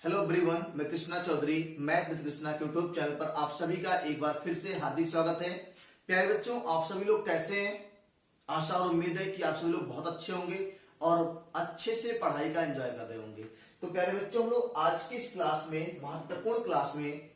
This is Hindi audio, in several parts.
हेलो एवरीवन, मैं कृष्णा चौधरी मैथ विद कृष्णा के यूट्यूब चैनल पर आप सभी का एक बार फिर से हार्दिक स्वागत है। प्यारे बच्चों, आप सभी लोग कैसे हैं? आशा और उम्मीद है कि आप सभी लोग बहुत अच्छे होंगे और अच्छे से पढ़ाई का एंजॉय कर रहे होंगे। तो प्यारे बच्चों, हम लोग आज की इस क्लास में, महत्वपूर्ण क्लास में,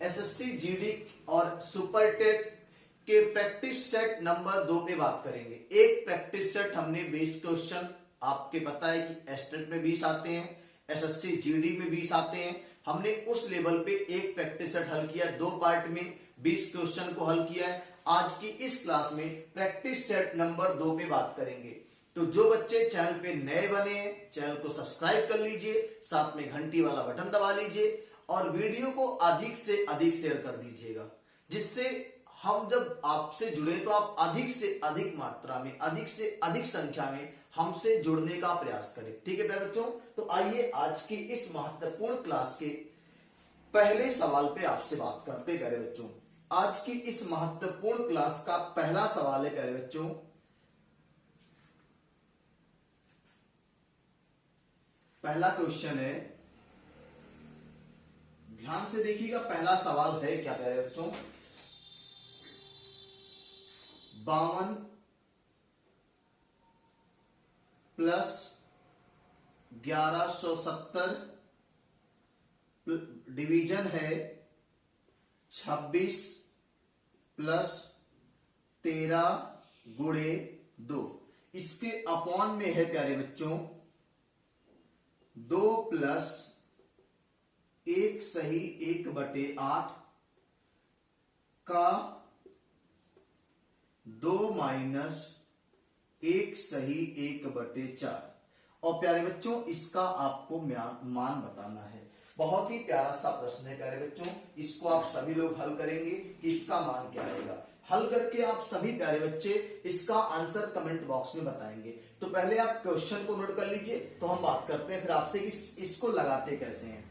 एसएससी जीडी और सुपर टेट के प्रैक्टिस सेट नंबर 2 पे बात करेंगे। एक प्रैक्टिस सेट हमने 20 क्वेश्चन, आपके पता है कि एस्टेट में 20 आते हैं, एसएससी जीडी में 20 आते हैं। हमने उस लेवल पे एक प्रैक्टिस सेट हल किया, 2 पार्ट में 20 क्वेश्चन को हल किया है। आज की इस क्लास में प्रैक्टिस सेट नंबर 2 पे बात करेंगे। तो जो बच्चे चैनल पे नए बने हैं, चैनल को सब्सक्राइब कर लीजिए, साथ में घंटी वाला बटन दबा लीजिए और वीडियो को अधिक से अधिक शेयर कर दीजिएगा, जिससे हम जब आपसे जुड़े तो आप अधिक से अधिक मात्रा में, अधिक से अधिक संख्या में हमसे जुड़ने का प्रयास करें। ठीक है प्यारे बच्चों, तो आइए आज की इस महत्वपूर्ण क्लास के पहले सवाल पे आपसे बात करते हैं। प्यारे बच्चों, आज की इस महत्वपूर्ण क्लास का पहला सवाल है प्यारे बच्चों, पहला क्वेश्चन है, ध्यान से देखिएगा। पहला सवाल है क्या प्यारे बच्चों, 52 प्लस 1170 डिवीजन है 26 प्लस 13 गुणे 2। इसके अपॉन में है प्यारे बच्चों 2 प्लस 1 सही 1/8 का 2 माइनस 1 सही 1/4। और प्यारे बच्चों, इसका आपको मान बताना है। बहुत ही प्यारा सा प्रश्न है प्यारे बच्चों, इसको आप सभी लोग हल करेंगे कि इसका मान क्या आएगा। हल करके आप सभी प्यारे बच्चे इसका आंसर कमेंट बॉक्स में बताएंगे। तो पहले आप क्वेश्चन को नोट कर लीजिए, तो हम बात करते हैं फिर आपसे कि इसको लगाते कैसे हैं।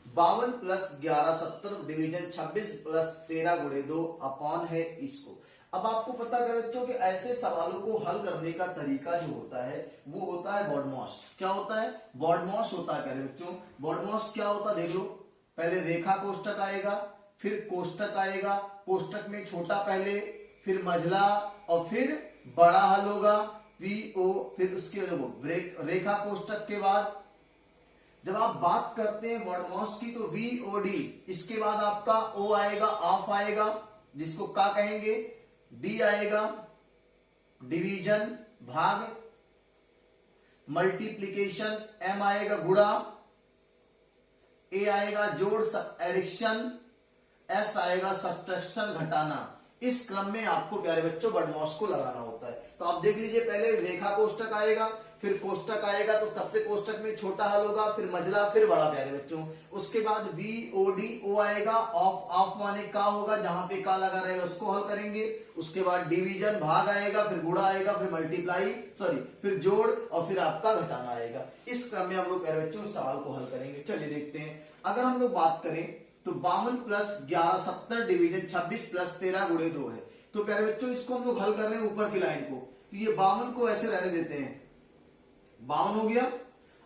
52 प्लस 1170 डिवीजन 26 प्लस 13 गुणे 2 अपॉन है इसको। अब आपको पता है बच्चों कि ऐसे सवालों को हल करने का तरीका जो होता है वो होता है बॉडमॉस। क्या होता है? बॉडमॉस होता है प्यारे बच्चों। बॉडमॉस क्या होता है देख लो। पहले रेखा कोष्टक आएगा, फिर कोष्टक आएगा, कोष्टक में छोटा पहले, फिर मझला और फिर बड़ा हल होगा VO, फिर उसके रेखा कोष्टक के बाद जब आप बात करते हैं बॉडमॉस की तो VOD, इसके बाद आपका O आएगा, ऑफ आएगा, जिसको का कहेंगे, D आएगा डिवीजन भाग, मल्टीप्लीकेशन, M आएगा गुणा, A आएगा जोड़ एडिक्शन, S आएगा सब्ट्रैक्शन घटाना। इस क्रम में आपको प्यारे बच्चों बॉडमॉस को लगाना होता है। तो आप देख लीजिए, पहले रेखा कोष्टक आएगा, फिर कोष्टक आएगा, तो तब से कोष्टक में छोटा हल होगा, फिर मझला, फिर बड़ा प्यारे बच्चों। उसके बाद VOD O आएगा, ऑफ, ऑफ माने का होगा, जहां पे का लगा रहेगा उसको हल करेंगे। उसके बाद डिवीजन भाग आएगा, फिर गुणा आएगा, फिर मल्टीप्लाई फिर जोड़ और फिर आपका घटाना आएगा। इस क्रम में हम लोग प्यारे बच्चों सवाल को हल करेंगे। चलिए देखते हैं। अगर हम लोग बात करें तो 52 प्लस 1170 डिवीजन 26 प्लस 13 गुणे 2 है। तो प्यारे बच्चों इसको हम लोग हल कर रहे हैं ऊपर की लाइन को, तो ये 52 को ऐसे रहने देते हैं, 52 हो गया।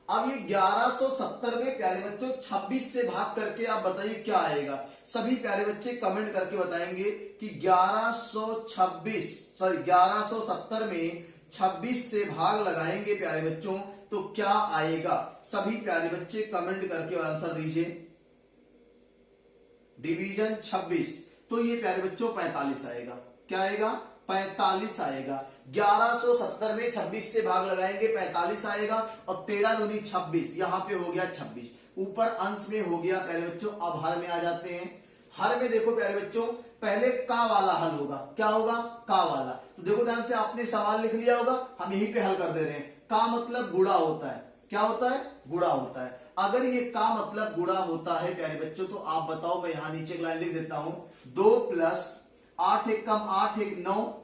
अब ये 1170 में प्यारे बच्चों 26 से भाग करके आप बताइए क्या आएगा। सभी प्यारे बच्चे कमेंट करके बताएंगे कि 1170 में 26 से भाग लगाएंगे प्यारे बच्चों तो क्या आएगा। सभी प्यारे बच्चे कमेंट करके आंसर दीजिए। डिवीजन 26, तो ये प्यारे बच्चों 45 आएगा। क्या आएगा? 45 आएगा। 1170 में 26 से भाग लगाएंगे 45 आएगा और 13 दूनी 26, यहां पे हो गया 26, ऊपर अंश में हो गया प्यारे बच्चों। अब हर में आ जाते हैं। हर में देखो प्यारे बच्चों, पहले का वाला हल होगा। क्या होगा? का वाला। तो देखो ध्यान से, आपने सवाल लिख लिया होगा, हम यहीं पे हल कर दे रहे हैं। का मतलब गुणा होता है। क्या होता है? गुणा होता है। अगर ये का मतलब गुणा होता है प्यारे बच्चों, तो आप बताओ, मैं यहां नीचे लाइन लिख देता हूं। 2 प्लस 8 एक कम 8 एक 9,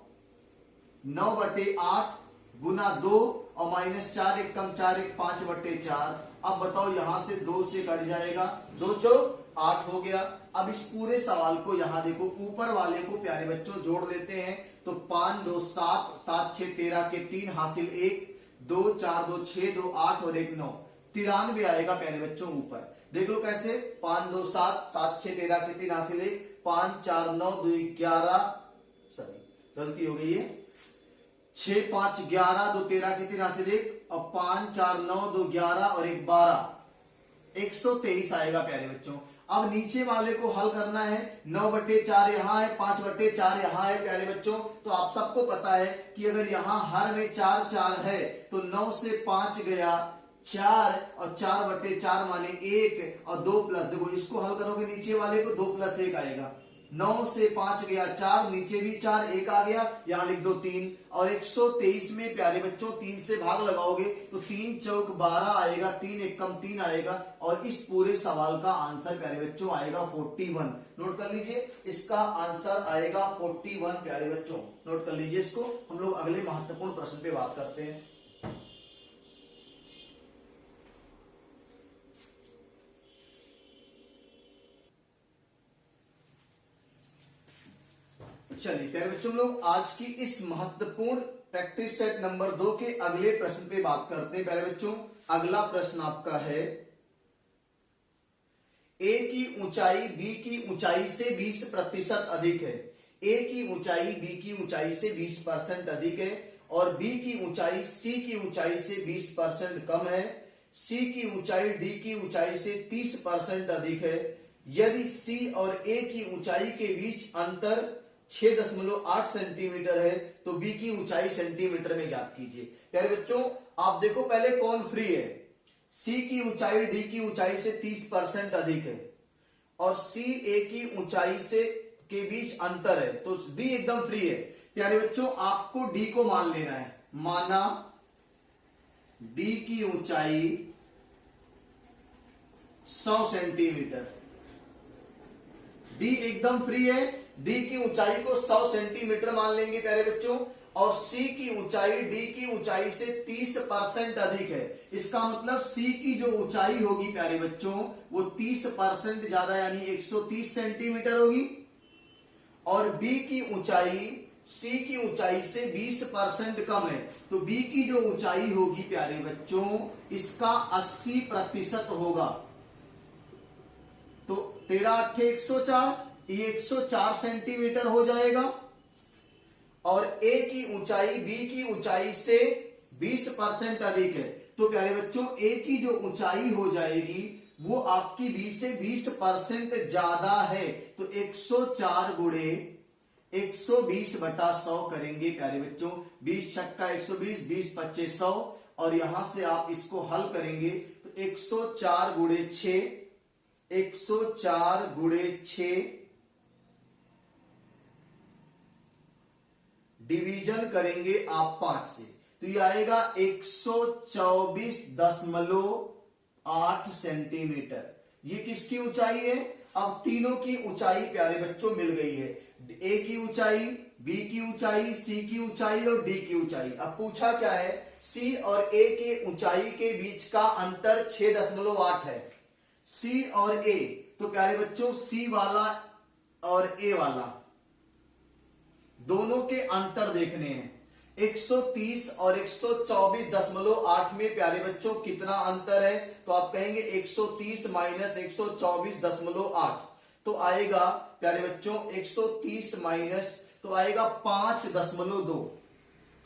9/8 गुना 2 और माइनस 4 एक कम 4 एक 5/4। अब बताओ, यहां से 2 से कट जाएगा, 2 चौक 8 हो गया। अब इस पूरे सवाल को यहां देखो, ऊपर वाले को प्यारे बच्चों जोड़ लेते हैं तो 5 2 7, 7 6 13 के 3 हासिल 1, 2 4 2 6 2 8 और 1 9, 93 आएगा प्यारे बच्चों ऊपर। देख लो कैसे, 5 2 7, 7 6 13 के 3 हासिल 1, 5 4 9 2 11, सॉरी गलती हो गई है, 6 5 11 2 13 के 3 हासिल 1, और 5 4 9 2 11 और 1 12, 123 आएगा प्यारे बच्चों। अब नीचे वाले को हल करना है, 9/4 यहाँ है, 5/4 यहाँ है प्यारे बच्चों। तो आप सबको पता है कि अगर यहाँ हर में 4 4 है तो 9 से 5 गया 4, और 4/4 माने 1, और 2 प्लस, देखो इसको हल करोगे नीचे वाले को 2 + 1 आएगा, 9 से 5 गया 4, नीचे भी 4, 1 आ गया, यहां लिख दो 3, और 123 में प्यारे बच्चों 3 से भाग लगाओगे तो 3 चौक 12 आएगा, 3 एक कम 3 आएगा, और इस पूरे सवाल का आंसर प्यारे बच्चों आएगा 41। नोट कर लीजिए, इसका आंसर आएगा 41 प्यारे बच्चों, नोट कर लीजिए इसको। हम लोग अगले महत्वपूर्ण प्रश्न पे बात करते हैं। चलिए प्यारे बच्चों, हम लोग आज की इस महत्वपूर्ण प्रैक्टिस सेट नंबर 2 के अगले प्रश्न पे बात करते हैं। प्यारे बच्चों, अगला प्रश्न आपका है, ए की ऊंचाई बी की ऊंचाई से 20% अधिक है। ए की ऊंचाई बी की ऊंचाई से 20% अधिक है, और बी की ऊंचाई सी की ऊंचाई से 20% कम है। सी की ऊंचाई डी की ऊंचाई से 30% अधिक है। यदि सी और ए की ऊंचाई के बीच अंतर 6.8 सेंटीमीटर है तो बी की ऊंचाई सेंटीमीटर में ज्ञात कीजिए। प्यारे बच्चों, आप देखो पहले कौन फ्री है, सी की ऊंचाई डी की ऊंचाई से 30% अधिक है, और सी ए की ऊंचाई से के बीच अंतर है, तो डी एकदम फ्री है। प्यारे बच्चों, आपको डी को मान लेना है, माना डी की ऊंचाई 100 सेंटीमीटर, डी एकदम फ्री है, डी की ऊंचाई को 100 सेंटीमीटर मान लेंगे प्यारे बच्चों, और सी की ऊंचाई डी की ऊंचाई से 30% अधिक है। इसका मतलब सी की जो ऊंचाई होगी प्यारे बच्चों वो 30% ज्यादा यानी 130 सेंटीमीटर होगी, और बी की ऊंचाई सी की ऊंचाई से 20% कम है, तो बी की जो ऊंचाई होगी प्यारे बच्चों इसका 80% होगा। तो 13 8 104, ये 104 सेंटीमीटर हो जाएगा, और ए की ऊंचाई बी की ऊंचाई से 20% अधिक है, तो प्यारे बच्चों ए की जो ऊंचाई हो जाएगी वो आपकी बी से 20% ज्यादा है, तो 104 गुणे 120/100 करेंगे प्यारे बच्चों। 20 छक्का 120, 20 25 100, और यहां से आप इसको हल करेंगे तो 104 गुणे 6, 104 गुणे 6 डिवीजन करेंगे आप 5 से, तो ये आएगा 124.8 सेंटीमीटर। ये किसकी ऊंचाई है? अब तीनों की ऊंचाई प्यारे बच्चों मिल गई है, ए की ऊंचाई, बी की ऊंचाई, सी की ऊंचाई और डी की ऊंचाई। अब पूछा क्या है, सी और ए के ऊंचाई के बीच का अंतर 6.8 है, सी और ए। तो प्यारे बच्चों सी वाला और ए वाला दोनों के अंतर देखने हैं, 130 और 124.8 में प्यारे बच्चों कितना अंतर है? तो आप कहेंगे 130 माइनस 124.8, तो आएगा प्यारे बच्चों 130 माइनस, तो आएगा 5.2।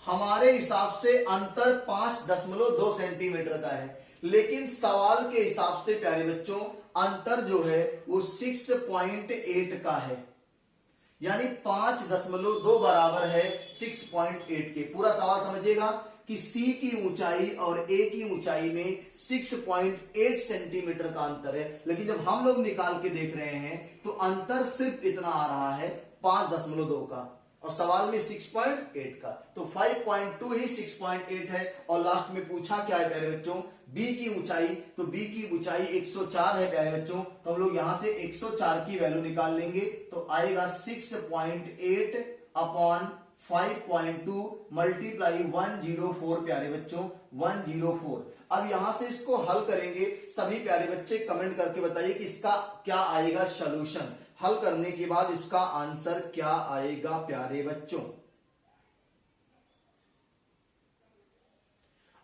हमारे हिसाब से अंतर 5.2 सेंटीमीटर का है, लेकिन सवाल के हिसाब से प्यारे बच्चों अंतर जो है वो 6.8 का है, यानी 5.2 बराबर है 6.8 के। पूरा सवाल समझिएगा कि सी की ऊंचाई और ए की ऊंचाई में 6.8 सेंटीमीटर का अंतर है, लेकिन जब हम लोग निकाल के देख रहे हैं तो अंतर सिर्फ इतना आ रहा है 5.2 का, और सवाल में 6.8 का, तो 5.2 ही 6.8 है। और लास्ट में पूछा क्या है प्यारे बच्चों, बी की ऊंचाई, तो बी की ऊंचाई 104 है प्यारे बच्चों, तो हम लोग यहां से 104 की वैल्यू निकाल लेंगे, तो आएगा 6.8 अपॉन 5.2 मल्टीप्लाई 104 प्यारे बच्चों 104। अब यहां से इसको हल करेंगे, सभी प्यारे बच्चे कमेंट करके बताइए कि इसका क्या आएगा सॉल्यूशन, हल करने के बाद इसका आंसर क्या आएगा प्यारे बच्चों।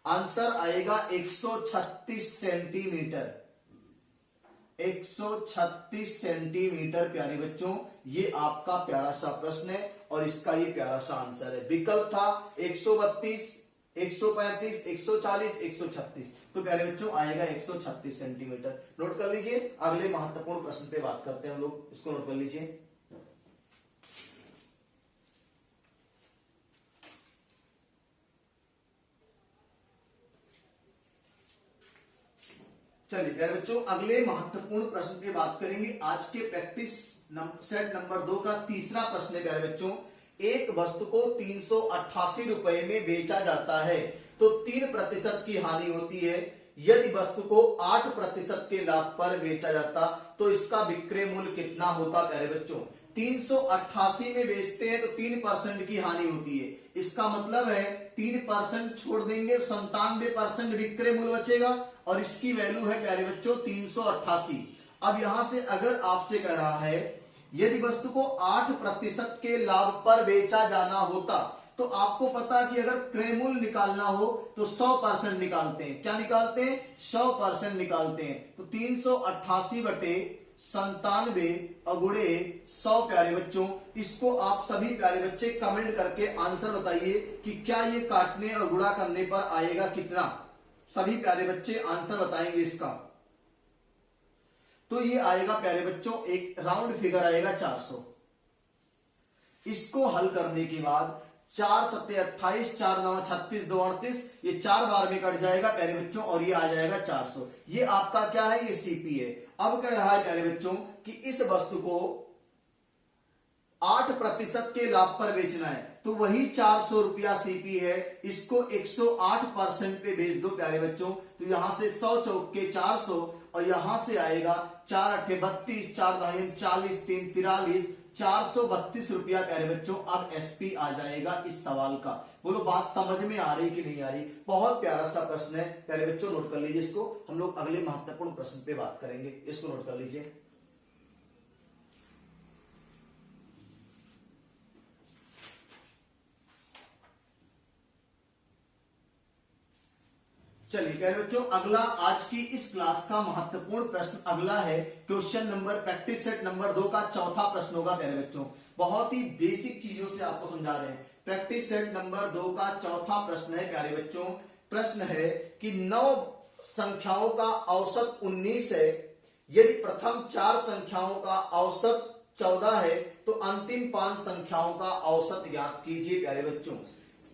आंसर आएगा 136 सेंटीमीटर। 136 सेंटीमीटर प्यारे बच्चों। ये आपका प्यारा सा प्रश्न है और इसका ये प्यारा सा आंसर है। विकल्प था 132, 135, 140, 136, तो प्यारे बच्चों आएगा 136 सेंटीमीटर। नोट कर लीजिए। अगले महत्वपूर्ण प्रश्न पे बात करते हैं हम लोग, इसको नोट कर लीजिए। चलिए प्यारे बच्चों, अगले महत्वपूर्ण प्रश्न पे बात करेंगे। आज के प्रैक्टिस सेट नंबर 2 का तीसरा प्रश्न है प्यारे बच्चों। एक वस्तु को 388 रुपए में बेचा जाता है तो 3% की हानि होती है। यदि वस्तु को 8% के लाभ पर बेचा जाता तो इसका विक्रय मूल्य कितना होता प्यारे बच्चों। 388 में बेचते हैं तो 3% की हानि होती है। इसका मतलब है 3% छोड़ देंगे, 97% विक्रय मूल्य बचेगा और इसकी वैल्यू है प्यारे बच्चों 388। अब यहां से अगर आपसे कह रहा है यदि वस्तु को 8% के लाभ पर बेचा जाना होता, तो आपको पता कि अगर क्रय मूल्य निकालना हो तो 100% निकालते हैं। क्या निकालते हैं? 100% निकालते हैं। तो 388 बटे 97 और गुणे 100 प्यारे बच्चों। इसको आप सभी प्यारे बच्चे कमेंट करके आंसर बताइए कि क्या ये काटने और गुणा करने पर आएगा कितना। सभी प्यारे बच्चे आंसर बताएंगे इसका। तो ये आएगा प्यारे बच्चों, एक राउंड फिगर आएगा 400। इसको हल करने के बाद 4 सत्ते 28, 4 9 36, 2 38, ये 4 बार में कट जाएगा प्यारे बच्चों और ये आ जाएगा 400। ये आपका क्या है? ये सीपी है। अब कह रहा है प्यारे बच्चों कि इस वस्तु को 8% के लाभ पर बेचना है, तो वही 400 रुपया सीपी है। इसको 108% पे बेच दो प्यारे बच्चों। तो यहां से 100 चौक के 400 और यहां से आएगा 4 अट्ठे 32, 4 दाएं 40, 3 43, 432 रुपया प्यारे बच्चों। अब एसपी आ जाएगा इस सवाल का। बोलो बात समझ में आ रही कि नहीं आ रही? बहुत प्यारा सा प्रश्न है प्यारे बच्चों, नोट कर लीजिए इसको। हम लोग अगले महत्वपूर्ण प्रश्न पे बात करेंगे, इसको नोट कर लीजिए। चलिए प्यारे बच्चों, अगला आज की इस क्लास का महत्वपूर्ण प्रश्न अगला है। Question number practice set number 2 का चौथा प्रश्न होगा प्यारे बच्चों। बहुत ही बेसिक चीजों से आपको समझा रहे हैं। प्रैक्टिस सेट नंबर 2 का चौथा प्रश्न है प्यारे बच्चों। प्रश्न है कि 9 संख्याओं का औसत 19 है। यदि प्रथम 4 संख्याओं का औसत 14 है तो अंतिम 5 संख्याओं का औसत ज्ञात कीजिए प्यारे बच्चों।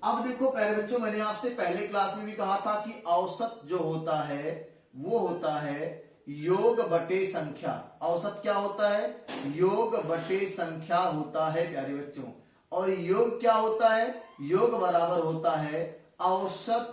अब देखो प्यारे बच्चों, मैंने आपसे पहले क्लास में भी कहा था कि औसत जो होता है वो होता है योग बटे संख्या। औसत क्या होता है? योग बटे संख्या होता है प्यारे बच्चों। और योग क्या होता है? योग बराबर होता है औसत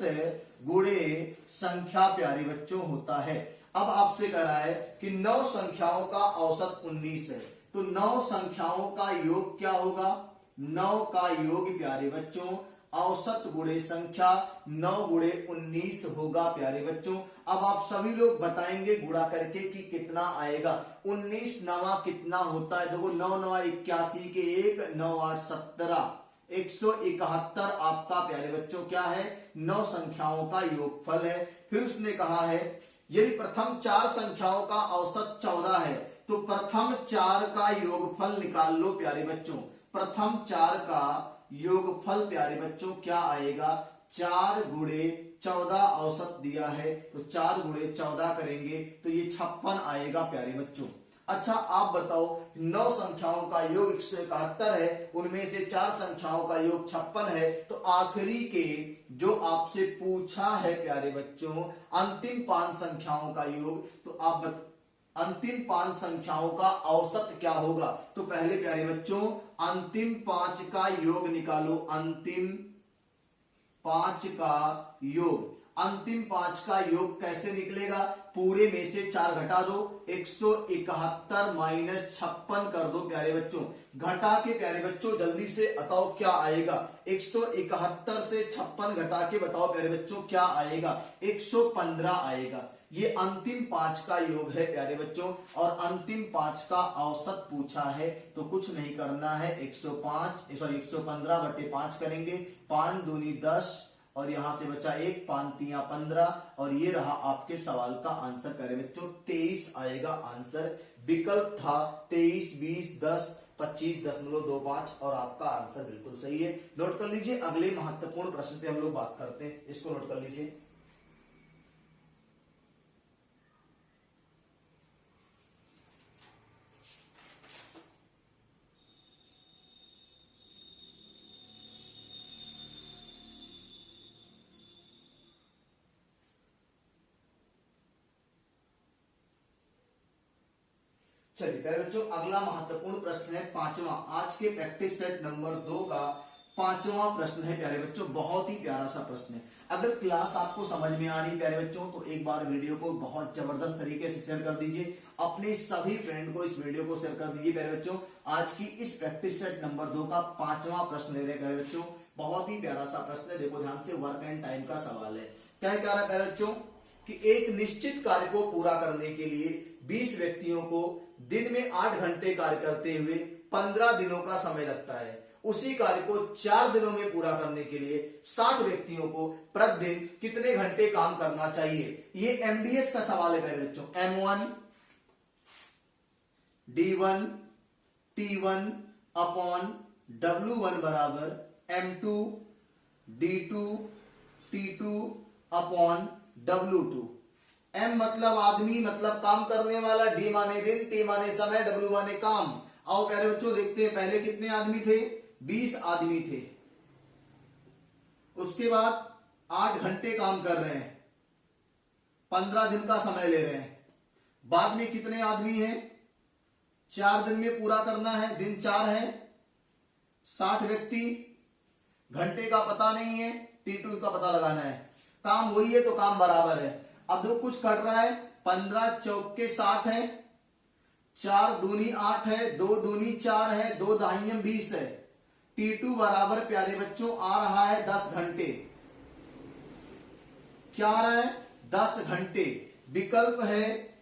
गुणे संख्या प्यारे बच्चों होता है। अब आपसे कह रहा है कि 9 संख्याओं का औसत 19 है, तो 9 संख्याओं का योग क्या होगा? 9 का योग प्यारे बच्चों औसत गुणे संख्या 9 गुणे 19 होगा प्यारे बच्चों। अब आप सभी लोग बताएंगे गुणा करके कि कितना आएगा। 19 नवा कितना होता है? देखो 9 9 81 के 1, 9 8 17, 171 आपका प्यारे बच्चों क्या है? 9 संख्याओं का योगफल है। फिर उसने कहा है यदि प्रथम 4 संख्याओं का औसत 14 है तो प्रथम 4 का योगफल निकाल लो प्यारे बच्चों। प्रथम 4 का योगफल प्यारे बच्चों क्या आएगा? 4 गुणे 14 औसत दिया है, तो 4 गुणे 14 करेंगे तो ये 56 आएगा प्यारे बच्चों। अच्छा आप बताओ, 9 संख्याओं का योग 171 है, उनमें से 4 संख्याओं का योग 56 है, तो आखिरी के जो आपसे पूछा है प्यारे बच्चों अंतिम 5 संख्याओं का योग, तो आप अंतिम 5 संख्याओं का औसत क्या होगा? तो पहले प्यारे बच्चों अंतिम 5 का योग निकालो। अंतिम 5 का योग, अंतिम 5 का योग कैसे निकलेगा? पूरे में से 4 घटा दो, 171 माइनस 56 कर दो प्यारे बच्चों। घटा के प्यारे बच्चों जल्दी से बताओ क्या आएगा? 171 से 56 घटा के बताओ प्यारे बच्चों क्या आएगा? 115 आएगा। ये अंतिम 5 का योग है प्यारे बच्चों और अंतिम 5 का औसत पूछा है, तो कुछ नहीं करना है। 115 बटे 5 करेंगे, 5 दूनी 10 और यहां से बचा 1, 5 3 15 और ये रहा आपके सवाल का आंसर। प्यारे बच्चों 23 आएगा आंसर। विकल्प था 23, 20, 10, 25.25 और आपका आंसर बिल्कुल सही है। नोट कर लीजिए। अगले महत्वपूर्ण प्रश्न पे हम लोग बात करते हैं, इसको नोट कर लीजिए। चलिए प्यारे बच्चों, अगला महत्वपूर्ण प्रश्न है पांचवा, आज के प्रैक्टिस सेट नंबर 2 का पांचवा प्रश्न है प्यारे बच्चों। बहुत ही प्यारा सा प्रश्न है। अगर क्लास आपको समझ में आ रही प्यारे बच्चों तो एक बार वीडियो को बहुत जबरदस्त तरीके से शेयर कर दीजिए, अपने सभी फ्रेंड को इस वीडियो को शेयर कर दीजिए प्यारे बच्चों। आज की इस प्रैक्टिस सेट नंबर 2 का पांचवा प्रश्न ले रहे हैं प्यारे बच्चों। बहुत ही प्यारा सा प्रश्न है, देखो ध्यान से। वर्क एंड टाइम का सवाल है। क्या कह रहा है प्यारे बच्चों कि एक निश्चित कार्य को पूरा करने के लिए 20 व्यक्तियों को दिन में 8 घंटे कार्य करते हुए 15 दिनों का समय लगता है। उसी कार्य को 4 दिनों में पूरा करने के लिए 60 व्यक्तियों को प्रतिदिन कितने घंटे काम करना चाहिए। ये एमडीएच का सवाल है प्यारे बच्चों। M1 D1 T1 upon W1 बराबर M2 D2 T2 upon W2। M मतलब आदमी, मतलब काम करने वाला, D माने दिन, T माने समय, W माने काम। आओ प्यारे बच्चों देखते हैं पहले कितने आदमी थे। 20 आदमी थे। उसके बाद 8 घंटे काम कर रहे हैं, 15 दिन का समय ले रहे हैं। बाद में कितने आदमी हैं, 4 दिन में पूरा करना है, दिन 4 है। 60 व्यक्ति, घंटे का पता नहीं है, T2 का पता लगाना है। काम वही है तो काम बराबर है। अब जो कुछ कट रहा है, 15 चौके 60 है, 4 दूनी 8 है, 2 दूनी 4 है, 2 दाहियम 20 है। T2 बराबर प्यारे बच्चों आ रहा है 10 घंटे। क्या आ रहा है, 10 घंटे। विकल्प है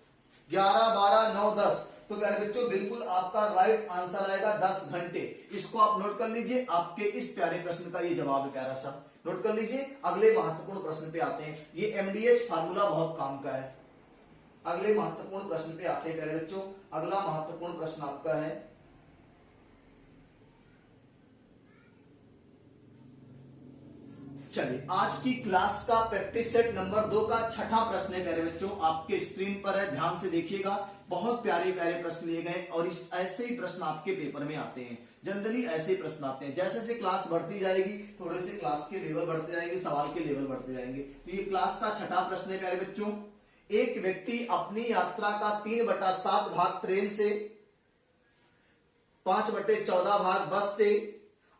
11, 12, 9, 10। तो प्यारे बच्चों बिल्कुल आपका राइट आंसर आएगा 10 घंटे। इसको आप नोट कर लीजिए, आपके इस प्यारे प्रश्न का ये जवाब है प्यारा सा। नोट कर लीजिए। अगले महत्वपूर्ण प्रश्न पे आते हैं। ये एमडीएच फार्मूला बहुत काम का है। अगले महत्वपूर्ण प्रश्न पे आते हैं प्यारे बच्चों। अगला महत्वपूर्ण प्रश्न आपका है, चलिए आज की क्लास का प्रैक्टिस सेट नंबर 2 का छठा प्रश्न है प्यारे बच्चों। आपके स्क्रीन पर है, ध्यान से देखिएगा। बहुत प्यारे प्यारे प्रश्न लिए गए और इस ऐसे ही प्रश्न आपके पेपर में आते हैं। जनरली ऐसे ही प्रश्न आते हैं। जैसे जैसे क्लास बढ़ती जाएगी, थोड़े से क्लास के लेवल बढ़ते जाएंगे, सवाल के लेवल बढ़ते जाएंगे। तो ये क्लास का छठा प्रश्न है प्यारे बच्चों। एक व्यक्ति अपनी यात्रा का 3/7 भाग ट्रेन से, 5/14 भाग बस से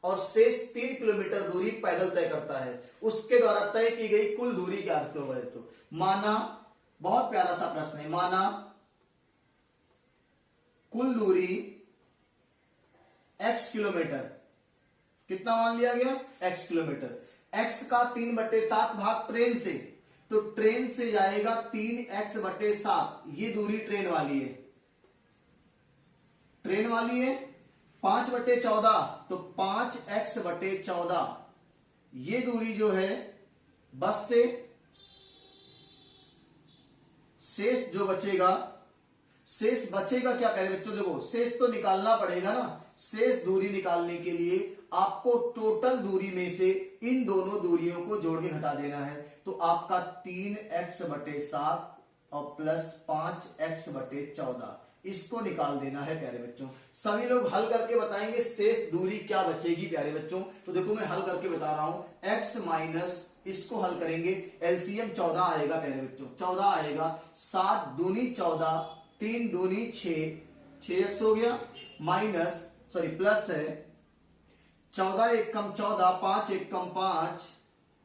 और शेष 3 किलोमीटर दूरी पैदल तय करता है। उसके द्वारा तय की गई कुल दूरी क्या है। तो माना, बहुत प्यारा सा प्रश्न है, माना कुल दूरी x किलोमीटर, कितना मान लिया गया, x किलोमीटर। x का 3/7 भाग ट्रेन से, तो ट्रेन से जाएगा 3x/7। ये दूरी ट्रेन वाली है, ट्रेन वाली है। 5/14 तो 5x/14। ये दूरी जो है बस से। शेष जो बचेगा, शेष बचेगा क्या प्यारे बच्चों, देखो शेष तो निकालना पड़ेगा ना। शेष दूरी निकालने के लिए आपको टोटल दूरी में से इन दोनों दूरियों को जोड़ के घटा देना है। तो आपका 3x/7 और प्लस 5x/14, इसको निकाल देना है प्यारे बच्चों। सभी लोग हल करके बताएंगे शेष दूरी क्या बचेगी प्यारे बच्चों। तो देखो मैं हल करके बता रहा हूं। x माइनस, इसको हल करेंगे, एलसीएम 14 आएगा प्यारे बच्चों। 14 आएगा, 7 दूनी 14, 3 दूनी 6, 6x हो गया, माइनस सॉरी प्लस है 14 एक कम 14, 5 एक कम 5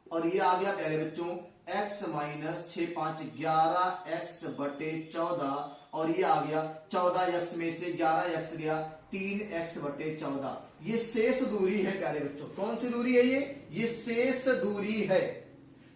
और ये आ गया प्यारे बच्चों x माइनस 6 5 11x/14 और ये आ गया 14x में से 11x गया 3x/14। ये शेष दूरी है प्यारे बच्चों। कौन सी दूरी है ये शेष दूरी है।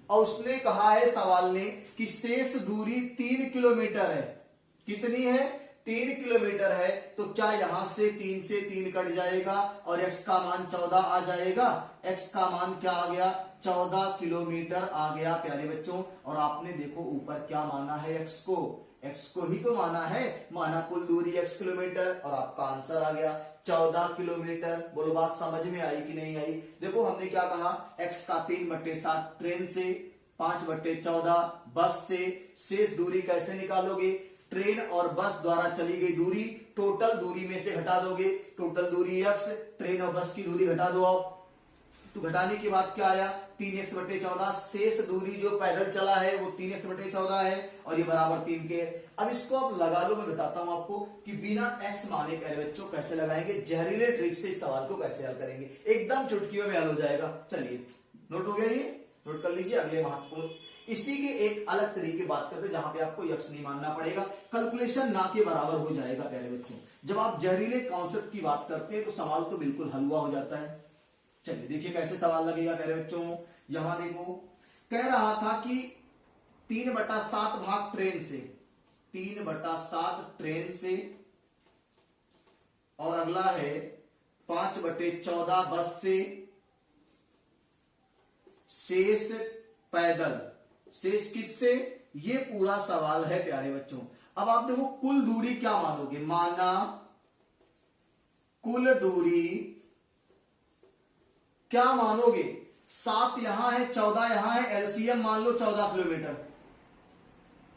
और उसने कहा है सवाल ने कि शेष दूरी 3 किलोमीटर है। कितनी है, 3 किलोमीटर है। तो क्या यहां से 3 से 3 कट जाएगा और x का मान 14 आ जाएगा। x का मान क्या आ गया, 14 किलोमीटर आ गया प्यारे बच्चों। और आपने देखो ऊपर क्या माना है, x को, x को ही तो माना है, माना कुल दूरी x किलोमीटर और आपका आंसर आ गया 14 किलोमीटर। बोलो बात समझ में आई कि नहीं आई? देखो हमने क्या कहा, x का 3/7 ट्रेन से, 5/14 बस से, शेष दूरी कैसे निकालोगे? ट्रेन और बस द्वारा चली गई दूरी टोटल दूरी में से घटा दोगे, टोटल दूरी x, ट्रेन और बस की दूरी घटा दो आप, तो घटाने के बाद क्या आया, 3x/14, शेष दूरी जो पैदल चला है वो 3x/14 है और ये बराबर 3 के। अब इसको आप लगा लो, मैं बताता हूं आपको कि बिना x माने प्यारे बच्चों कैसे लगाएंगे, जहरीले ट्रिक से इस सवाल को कैसे हल करेंगे, एकदम चुटकियों में हल हो जाएगा। चलिए नोट हो गया, ये नोट कर लीजिए। अगले महत्वपूर्ण इसी के एक अलग तरीके बात करते हैं जहां पे आपको x नहीं मानना पड़ेगा, कैलकुलेशन ना के बराबर हो जाएगा प्यारे बच्चों। जब आप जहरीले कॉन्सेप्ट की बात करते हैं तो सवाल तो बिल्कुल हलवा हो जाता है। चलिए देखिए कैसे सवाल लगेगा प्यारे बच्चों। यहां देखो कह रहा था कि 3/7 भाग ट्रेन से, 3/7 ट्रेन से, और अगला है 5/14 बस से, शेष पैदल, शेष किससे, ये पूरा सवाल है प्यारे बच्चों। अब आप देखो कुल दूरी क्या मानोगे, माना कुल दूरी क्या मानोगे, 7 यहां है 14 यहां है, एलसीएम मान लो 14 किलोमीटर।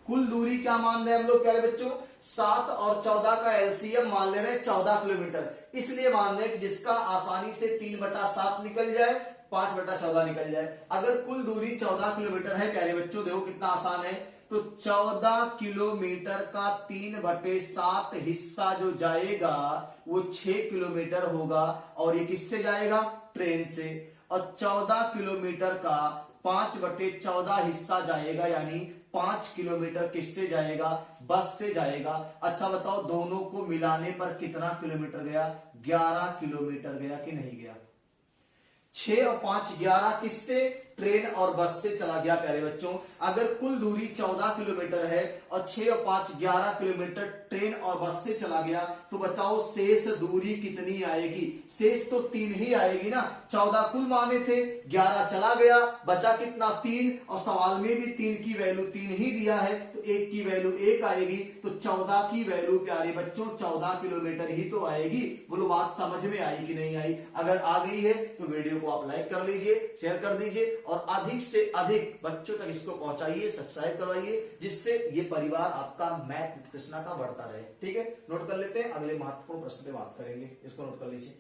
कुल दूरी क्या मान रहे हैं हम लोग प्यारे बच्चों, 7 और 14 का एलसीएम मान ले रहे हैं 14 किलोमीटर। इसलिए मान रहे हैं कि जिसका आसानी से 3/7 निकल जाए, 5/14 निकल जाए। अगर कुल दूरी 14 किलोमीटर है प्यारे बच्चों, देखो कितना आसान है, तो 14 किलोमीटर का 3/7 हिस्सा जो जाएगा वो 6 किलोमीटर होगा, और ये किससे जाएगा, ट्रेन से। और 14 किलोमीटर का 5/14 हिस्सा जाएगा, यानी 5 किलोमीटर किससे जाएगा, बस से जाएगा। अच्छा बताओ दोनों को मिलाने पर कितना किलोमीटर गया, 11 किलोमीटर गया कि नहीं गया। 6 और 5 11, किससे, ट्रेन और बस से चला गया प्यारे बच्चों। अगर कुल दूरी 14 किलोमीटर है और 6 और 5 11 किलोमीटर ट्रेन और बस से चला गया, तो बताओ शेष दूरी कितनी आएगी, शेष तो 3 ही आएगी ना। 14 कुल माने थे, 11 चला गया, बचा कितना, 3, और सवाल में भी 3 की वैल्यू 3 ही दिया है, तो 1 की वैल्यू 1 आएगी, तो 14 की वैल्यू प्यारे बच्चों 14 किलोमीटर ही तो आएगी। बोलो बात समझ में आई कि नहीं आई? अगर आ गई है तो वीडियो को आप लाइक कर लीजिए, शेयर कर दीजिए और अधिक से अधिक बच्चों तक इसको पहुंचाइए, सब्सक्राइब करवाइए, जिससे ये परिवार आपका मैथ विद कृष्णा का बढ़ता रहे। ठीक है, नोट कर लेते हैं, अगले महत्वपूर्ण प्रश्न पे बात करेंगे, इसको नोट कर लीजिए।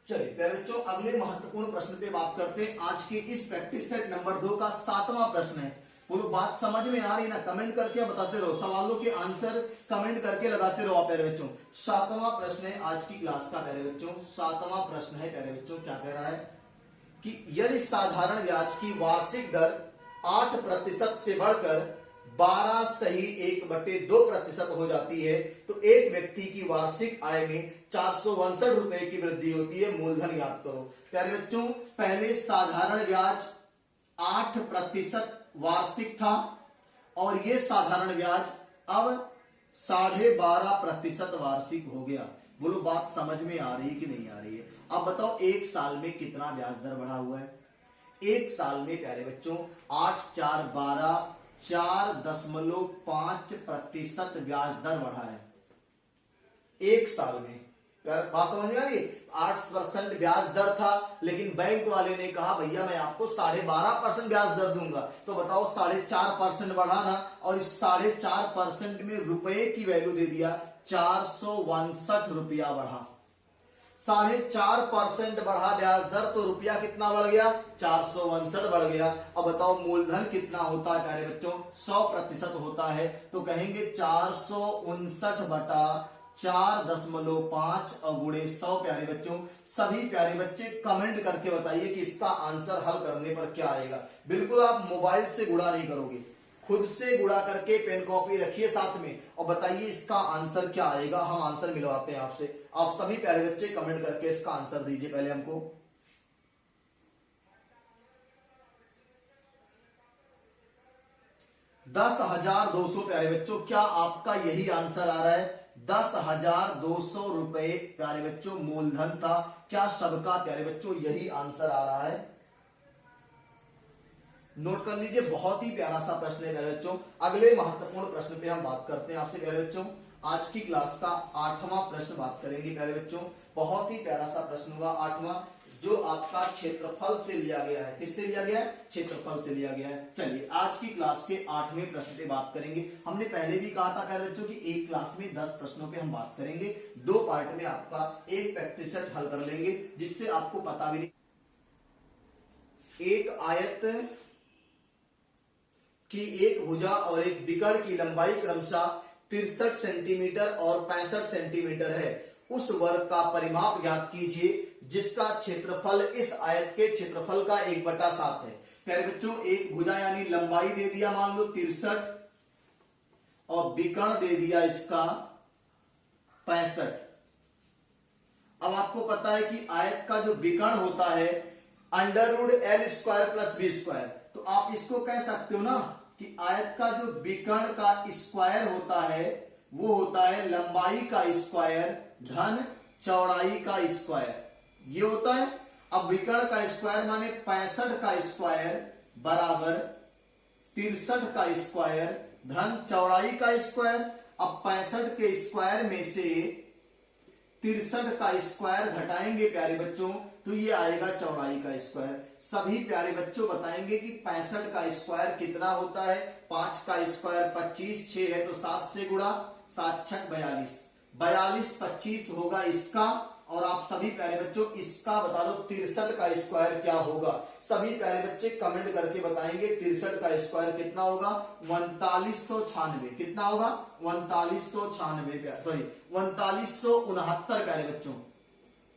चलिए प्यारे बच्चों अगले महत्वपूर्ण प्रश्न पे बात करते हैं। आज के इस प्रैक्टिस सेट नंबर 2 का 7वां प्रश्न है। बोलो बात समझ में आ रही है ना, कमेंट करके बताते रहो, सवालों के आंसर कमेंट करके लगाते रहो आप प्यारे बच्चों। 7वां प्रश्न है आज की क्लास का प्यारे बच्चों, 7वां प्रश्न है प्यारे बच्चों। क्या कह रहा है कि यदि साधारण ब्याज की वार्षिक दर 8% से बढ़कर 12.1/2% हो जाती है, तो एक व्यक्ति की वार्षिक आय में 462 रुपए की वृद्धि होती है। मूलधन याद करो प्यारे बच्चों। पहले साधारण ब्याज 8% वार्षिक था और ये साधारण ब्याज अब 12.5% वार्षिक हो गया। बोलो बात समझ में आ रही है कि नहीं आ रही है? अब बताओ एक साल में कितना ब्याज दर बढ़ा हुआ है? एक साल में प्यारे बच्चों 8 4 12 4.5% ब्याज दर बढ़ा है एक साल में। बात समझ में आ रही है? 8% ब्याज दर था, लेकिन बैंक वाले ने कहा भैया मैं आपको 12.5% ब्याज दर दूंगा, तो बताओ 4.5% बढ़ाना, और इस 4.5% में रुपए की वैल्यू दे दिया, 462 रुपया बढ़ा। 4.5% बढ़ा ब्याज दर, तो रुपया कितना बढ़ गया, 462 बढ़ गया। अब बताओ मूलधन कितना होता है प्यारे बच्चों, 100% होता है, तो कहेंगे 459/4.5 और गुणे 100 प्यारे बच्चों। सभी प्यारे बच्चे कमेंट करके बताइए कि इसका आंसर हल करने पर क्या आएगा। बिल्कुल आप मोबाइल से गुणा नहीं करोगे, खुद से गुणा करके पेन कॉपी रखिए साथ में और बताइए इसका आंसर क्या आएगा। हम आंसर मिलवाते हैं आपसे। आप सभी प्यारे बच्चे कमेंट करके इसका आंसर दीजिए पहले हमको। 10,200 प्यारे बच्चों, क्या आपका यही आंसर आ रहा है? 10,200 रुपए प्यारे बच्चों मूलधन था। क्या सबका प्यारे बच्चों यही आंसर आ रहा है? नोट कर लीजिए, बहुत ही प्यारा सा प्रश्न है प्यारे बच्चों। अगले महत्वपूर्ण प्रश्न पे हम बात करते हैं आपसे प्यारे बच्चों। आज की क्लास का 8वां प्रश्न बात करेंगे प्यारे बच्चों। बहुत ही प्यारा सा प्रश्न होगा 8वां, जो आपका क्षेत्रफल से लिया गया है। किससे लिया गया है? क्षेत्रफल से लिया गया है। चलिए आज की क्लास के 8वें प्रश्न पे बात करेंगे। हमने पहले भी कहा था प्यारे बच्चों कि एक क्लास में 10 प्रश्नों पे हम बात करेंगे। 2 पार्ट में आपका एक प्रैक्टिस सेट हल कर लेंगे, जिससे आपको पता भी नहीं। एक आयत की एक भुजा और एक विकर्ण की लंबाई क्रमशः 63 सेंटीमीटर और 65 सेंटीमीटर है। उस वर्ग का परिमाप ज्ञात कीजिए जिसका क्षेत्रफल इस आयत के क्षेत्रफल का 1/7 है। प्यारे बच्चों, एक भुजा यानी लंबाई दे दिया मान लो 63 और विकर्ण दे दिया इसका 65। अब आपको पता है कि आयत का जो विकर्ण होता है √L² + V², तो आप इसको कह सकते हो ना कि आयत का जो विकर्ण का स्क्वायर होता है वो होता है लंबाई का स्क्वायर धन चौड़ाई का स्क्वायर, ये होता है। अब विकर्ण का स्क्वायर माने 65 का स्क्वायर बराबर 63 का स्क्वायर धन चौड़ाई का स्क्वायर। अब 65 के स्क्वायर में से 63 का स्क्वायर घटाएंगे प्यारे बच्चों, तो ये आएगा चौड़ाई का स्क्वायर। सभी प्यारे बच्चों बताएंगे कि 65 का स्क्वायर कितना होता है। 5 का स्क्वायर 25, 6 है तो 7 से गुणा, 7 × 6 42, 42 25 होगा इसका। और आप सभी प्यारे बच्चों इसका बता दो 63 का स्क्वायर क्या होगा। सभी प्यारे बच्चे कमेंट करके बताएंगे 63 का स्क्वायर कितना होगा। 3996। कितना होगा? 3996, सॉरी 3969 प्यारे बच्चों।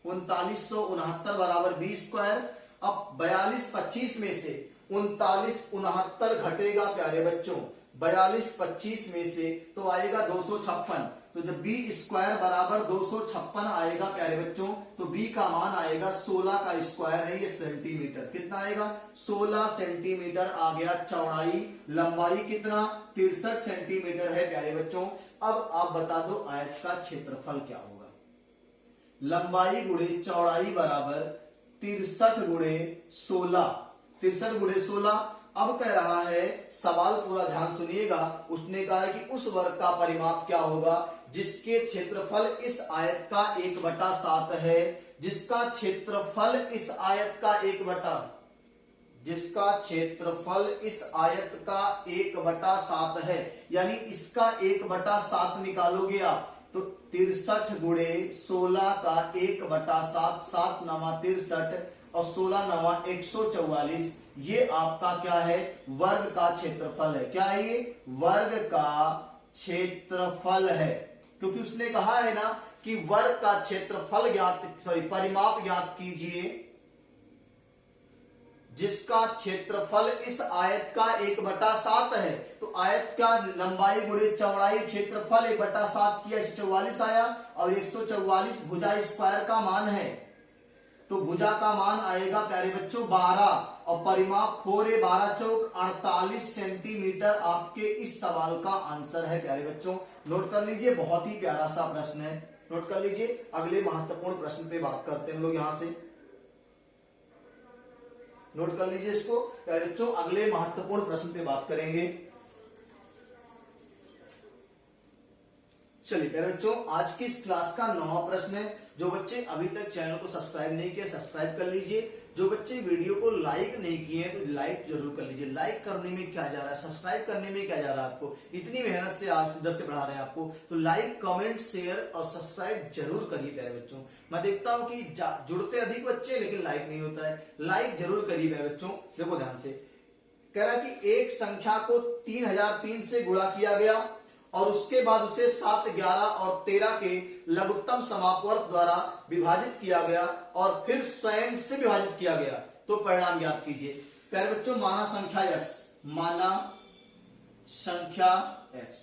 3969 बराबर 20²। अब 42 25 में से 3969 घटेगा प्यारे बच्चों 42 25 में से, तो आएगा 256। तो जब b² बराबर 256 आएगा प्यारे बच्चों, तो b का मान आएगा 16 का स्क्वायर है ये सेंटीमीटर। कितना आएगा? 16 सेंटीमीटर आ गया चौड़ाई। लंबाई कितना? 63 सेंटीमीटर है प्यारे बच्चों। अब आप बता दो आयत का क्षेत्रफल क्या होगा। लंबाई गुणे चौड़ाई बराबर 63 गुणे 16, 63 गुणे 16। अब कह रहा है, सवाल पूरा ध्यान सुनिएगा, उसने कहा है कि उस वर्ग का परिमाप क्या होगा जिसके क्षेत्रफल इस आयत का 1/7 है। जिसका क्षेत्रफल इस आयत का 1/7 है, यानी इसका 1/7 निकालोगे आप तो 63 गुणे 16 का 1/7, 7 9 63 और 16 9 144, ये आपका क्या है? वर्ग का क्षेत्रफल है। क्या है ये? वर्ग का क्षेत्रफल है। क्योंकि उसने कहा है ना कि वर्ग का क्षेत्रफल परिमाप ज्ञात कीजिए जिसका क्षेत्रफल इस आयत का 1/7 है। तो आयत का लंबाई गुणे चौड़ाई क्षेत्रफल 1/7 किया, 144 आया। और 144 भुजा स्क्वायर का मान है, तो भुजा का मान आएगा प्यारे बच्चों 12 और परिमाप 4 12 चौक 48 सेंटीमीटर आपके इस सवाल का आंसर है प्यारे बच्चों। नोट कर लीजिए, बहुत ही प्यारा सा प्रश्न है, नोट कर लीजिए। अगले महत्वपूर्ण प्रश्न पे बात करते हैं हम लोग यहां से। नोट कर लीजिए इसको प्यारे बच्चों, अगले महत्वपूर्ण प्रश्न पे बात करेंगे। चलिए प्यारे बच्चों, आज की इस क्लास का 9वां प्रश्न है। जो बच्चे अभी तक चैनल को सब्सक्राइब नहीं किए सब्सक्राइब कर लीजिए। जो बच्चे वीडियो को लाइक नहीं किए हैं तो लाइक जरूर कर लीजिए। लाइक करने में क्या जा रहा है, सब्सक्राइब करने में क्या जा रहा है आपको, इतनी मेहनत से आप सीधा से बढ़ा रहे हैं आपको, तो लाइक कमेंट शेयर और सब्सक्राइब जरूर करिए प्यारे बच्चों। मैं देखता हूं कि जुड़ते अधिक बच्चे लेकिन लाइक नहीं होता है, लाइक जरूर करिए प्यारे बच्चों। देखो ध्यान से, कह रहा है कि एक संख्या को 3003 से गुणा किया गया और उसके बाद उसे 7, 11 और 13 के लघुत्तम समापवर्ग द्वारा विभाजित किया गया और फिर स्वयं से विभाजित किया गया, तो परिणाम ज्ञात कीजिए। प्यारे बच्चों, माना संख्या x,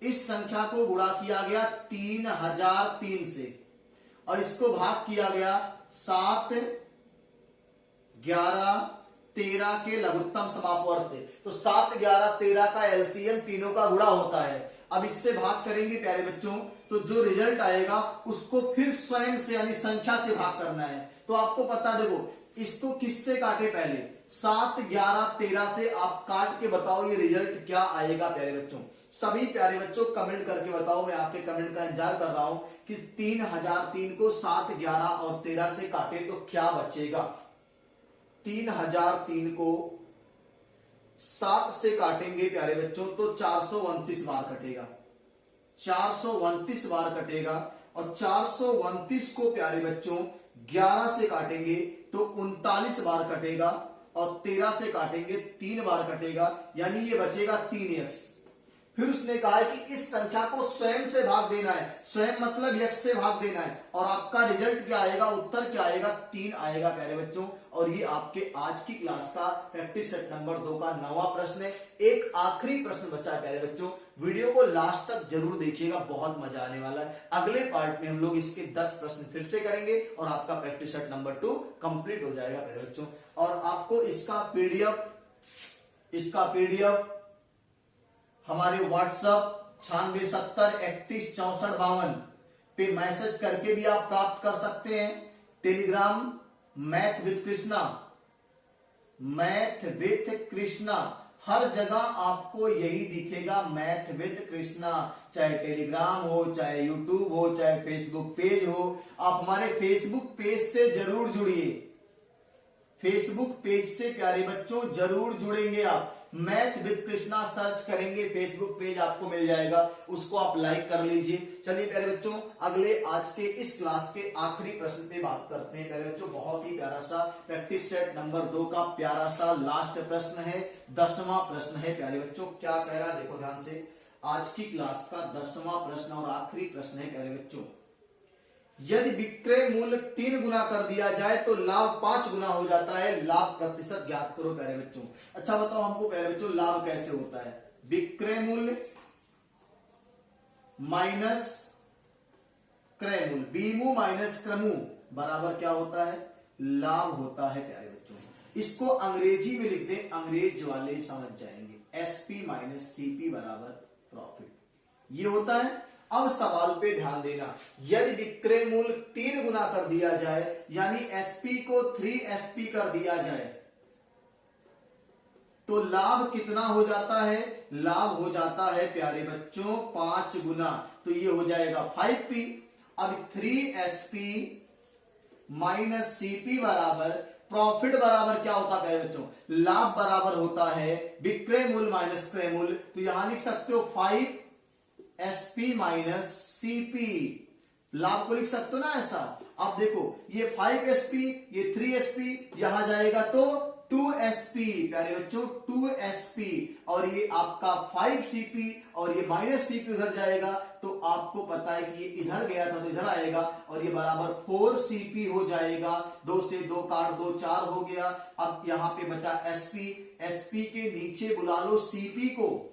इस संख्या को गुणा किया गया 3003 से और इसको भाग किया गया 7, 11, 13 के लघुत्तम समापवर्ग से। तो 7, 11, 13 का एलसीएम तीनों का गुणा होता है। अब इससे भाग करेंगे प्यारे बच्चों, तो जो रिजल्ट आएगा उसको फिर स्वयं से यानी संख्या से भाग करना है। तो आपको पता, देखो इसको किससे काटे, पहले 7, 11, 13 से आप काट के बताओ ये रिजल्ट क्या आएगा प्यारे बच्चों। सभी प्यारे बच्चों कमेंट करके बताओ, मैं आपके कमेंट का इंतजार कर रहा हूं कि 3003 को 7, 11 और 13 से काटे तो क्या बचेगा। 3003 को 7 से काटेंगे प्यारे बच्चों तो 429 बार कटेगा, 429 बार कटेगा। और 429 को प्यारे बच्चों 11 से काटेंगे तो 39 बार कटेगा, और 13 से काटेंगे 3 बार कटेगा, यानी ये बचेगा 3x। फिर उसने कहा है कि इस संख्या को स्वयं से भाग देना है, स्वयं मतलब x से भाग देना है, और आपका रिजल्ट क्या आएगा, उत्तर क्या आएगा, 3 आएगा प्यारे बच्चों। और ये आपके आज की क्लास का प्रैक्टिस सेट नंबर 2 का 9वां प्रश्न है। एक आखिरी प्रश्न बचा है प्यारे बच्चों, वीडियो को लास्ट तक जरूर देखिएगा, बहुत मजा आने वाला है। अगले पार्ट में हम लोग इसके 10 प्रश्न फिर से करेंगे और आपका प्रैक्टिस सेट नंबर 2 कंप्लीट हो जाएगा प्यारे बच्चों। और आपको इसका पीडीएफ हमारे व्हाट्सएप 9670316452 पे मैसेज करके भी आप प्राप्त कर सकते हैं। टेलीग्राम मैथ विथ कृष्णा, हर जगह आपको यही दिखेगा, मैथ विद कृष्णा। चाहे टेलीग्राम हो, चाहे यूट्यूब हो, चाहे फेसबुक पेज हो, आप हमारे फेसबुक पेज से जरूर जुड़िए। फेसबुक पेज से प्यारे बच्चों जरूर जुड़ेंगे आप, मैथ विद कृष्णा सर्च करेंगे, फेसबुक पेज आपको मिल जाएगा, उसको आप लाइक कर लीजिए। चलिए प्यारे बच्चों, अगले आज के इस क्लास के आखिरी प्रश्न पे बात करते हैं प्यारे बच्चों। बहुत ही प्यारा सा प्रैक्टिस सेट नंबर 2 का प्यारा सा लास्ट प्रश्न है, 10वां प्रश्न है प्यारे बच्चों। क्या कह रहा है देखो ध्यान से, आज की क्लास का 10वां प्रश्न और आखिरी प्रश्न है प्यारे बच्चों। यदि विक्रय मूल्य 3 गुना कर दिया जाए तो लाभ 5 गुना हो जाता है, लाभ प्रतिशत ज्ञात करो प्यारे बच्चों। अच्छा बताओ हमको प्यारे बच्चों लाभ कैसे होता है। विक्रय मूल्य माइनस क्रय मूल्य, बीमू माइनस क्रमू बराबर क्या होता है, लाभ होता है प्यारे बच्चों। इसको अंग्रेजी में लिख दें, अंग्रेज वाले समझ जाएंगे, एसपी माइनस सीपी बराबर प्रॉफिट, ये होता है। अब सवाल पे ध्यान देना, यदि विक्रय मूल्य 3 गुना कर दिया जाए, यानी एसपी को 3SP कर दिया जाए, तो लाभ कितना हो जाता है, लाभ हो जाता है प्यारे बच्चों 5 गुना, तो ये हो जाएगा 5P। अब 3SP माइनस CP बराबर प्रॉफिट बराबर क्या होता है प्यारे बच्चों, लाभ बराबर होता है विक्रय मूल्य माइनस क्रय मूल्य। तो यहां लिख सकते हो 5SP माइनस CP, लाभ को लिख सकते हो ना ऐसा। अब देखो ये 5SP, ये 3SP, यहां जाएगा तो 2SP प्यारे बच्चों, 2SP, और ये आपका 5CP और ये माइनस CP उधर जाएगा, तो आपको पता है कि ये इधर गया था तो इधर आएगा, और ये बराबर 4CP हो जाएगा। 2 से 2 काट दो, 4 हो गया। अब यहां पे बचा SP, SP के नीचे बुला लो CP को,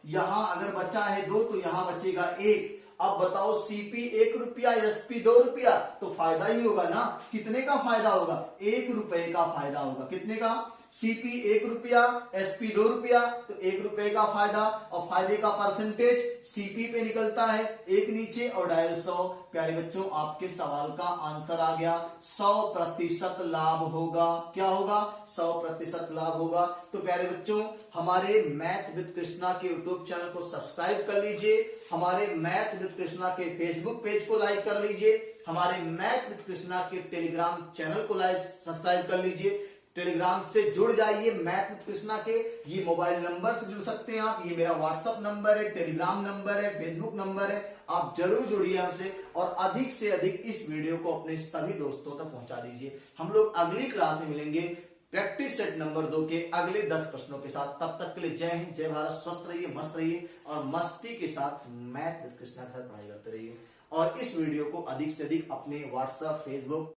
यहां अगर बचा है 2 तो यहां बचेगा 1। अब बताओ CP 1 रुपया, SP 2 रुपया, तो फायदा ही होगा ना। कितने का फायदा होगा, 1 रुपए का फायदा होगा। कितने का, CP 1 रुपया, SP 2 रुपया, तो 1 रुपए का फायदा, और फायदे का परसेंटेज CP पे निकलता है 1 नीचे और डायल 100। प्यारे बच्चों आपके सवाल का आंसर आ गया, 100% लाभ होगा। क्या होगा, 100% लाभ होगा। तो प्यारे बच्चों हमारे मैथ विद कृष्णा के यूट्यूब चैनल को सब्सक्राइब कर लीजिए, हमारे मैथ विद कृष्णा के फेसबुक पेज को लाइक कर लीजिए, हमारे मैथ विद कृष्णा के टेलीग्राम चैनल को लाइक सब्सक्राइब कर लीजिए। टेलीग्राम से जुड़ जाइए मैथ विद कृष्णा के, ये मोबाइल नंबर से जुड़ सकते हैं आप, ये मेरा व्हाट्सएप नंबर है, टेलीग्राम नंबर है, फेसबुक नंबर है, आप जरूर जुड़िए हमसे, और अधिक से अधिक इस वीडियो को अपने सभी दोस्तों तक पहुंचा दीजिए। हम लोग अगली क्लास में मिलेंगे प्रैक्टिस सेट नंबर 2 के अगले 10 प्रश्नों के साथ। तब तक के लिए जय हिंद, जय भारत, स्वस्थ रहिए, मस्त रहिए, और मस्ती के साथ मैथ विद कृष्णा के साथ पढ़ाई करते रहिए। और इस वीडियो को अधिक से अधिक अपने व्हाट्सएप, फेसबुक